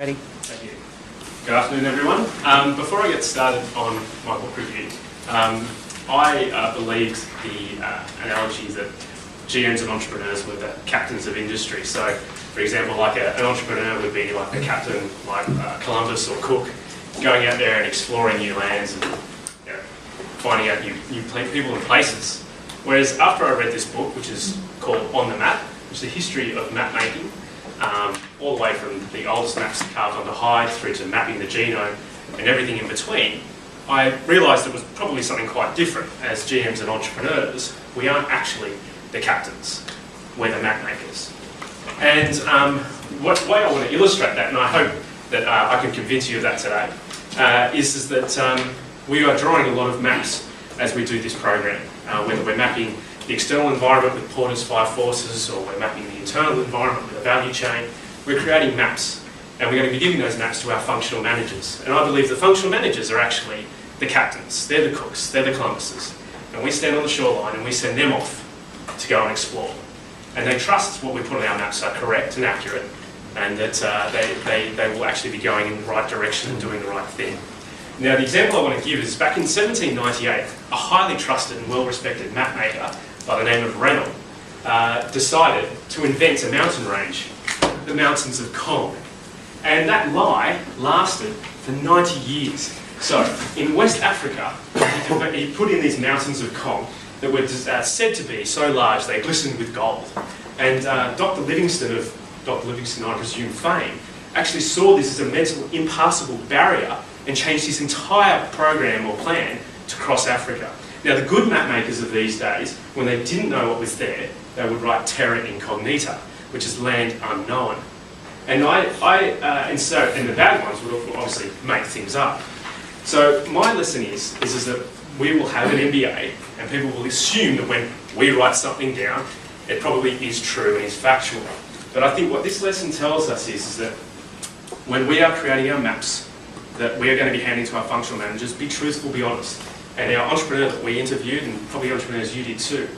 Ready? Thank you. Good afternoon, everyone. Before I get started on my book review, I believed the analogy that GMs and entrepreneurs were the captains of industry. So, for example, like an entrepreneur would be like the captain, like Columbus or Cook, going out there and exploring new lands and finding out new people and places. Whereas after I read this book, which is called On the Map, which is the history of map making, all the way from the oldest maps carved onto hide through to mapping the genome and everything in between, I realised it was probably something quite different. As GMs and entrepreneurs, we aren't actually the captains, we're the map makers. And the way I want to illustrate that, and I hope that I can convince you of that today, is that we are drawing a lot of maps as we do this program, whether we're mapping the external environment with Porter's 5 forces, or we're mapping the internal environment with a value chain. We're creating maps, and we're going to be giving those maps to our functional managers. And I believe the functional managers are actually the captains. They're the cooks, they're the Columbuses. And we stand on the shoreline and we send them off to go and explore. And they trust what we put on our maps are correct and accurate, and that they will actually be going in the right direction and doing the right thing. Now, the example I want to give is back in 1798, a highly trusted and well-respected map maker by the name of Reynolds decided to invent a mountain range, the mountains of Kong. And that lie lasted for 90 years. So, in West Africa, he put in these mountains of Kong that were said to be so large they glistened with gold. And Dr. Livingstone, I presume, fame, actually saw this as a mental impassable barrier and changed his entire program or plan to cross Africa. Now, the good map makers of these days, when they didn't know what was there, they would write terra incognita, which is land unknown. And and the bad ones would obviously make things up. So my lesson is that we will have an MBA, and people will assume that when we write something down, it probably is true and is factual. But I think what this lesson tells us is that when we are creating our maps that we are going to be handing to our functional managers, be truthful, be honest. And our entrepreneur that we interviewed, and probably entrepreneurs you did too,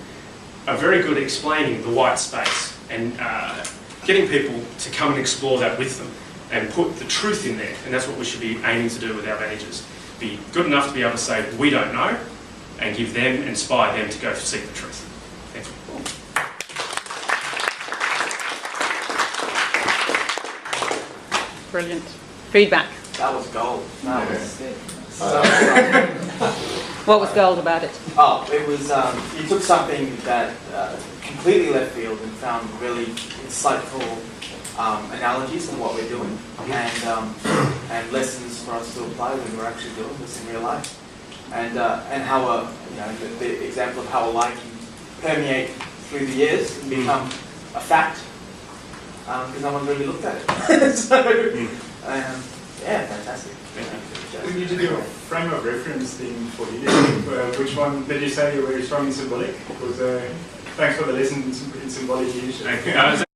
are very good at explaining the white space and getting people to come and explore that with them and put the truth in there. And that's what we should be aiming to do with our managers. Be good enough to be able to say, we don't know, and give them, inspire them to go seek the truth. Thank you. Brilliant. Feedback. That was gold. That was it. What was gold about it? Oh, it was, you took something that completely left field and found really insightful analogies in what we're doing, and lessons for us to apply when we're actually doing this in real life. And how the example of how a lie can permeate through the years and become a fact, because no one really looked at it. So, yeah, fantastic. We need to do a frame of reference thing for leadership. Which one did you say you were very strong in symbolic? Because thanks for the lesson in symbolic leadership.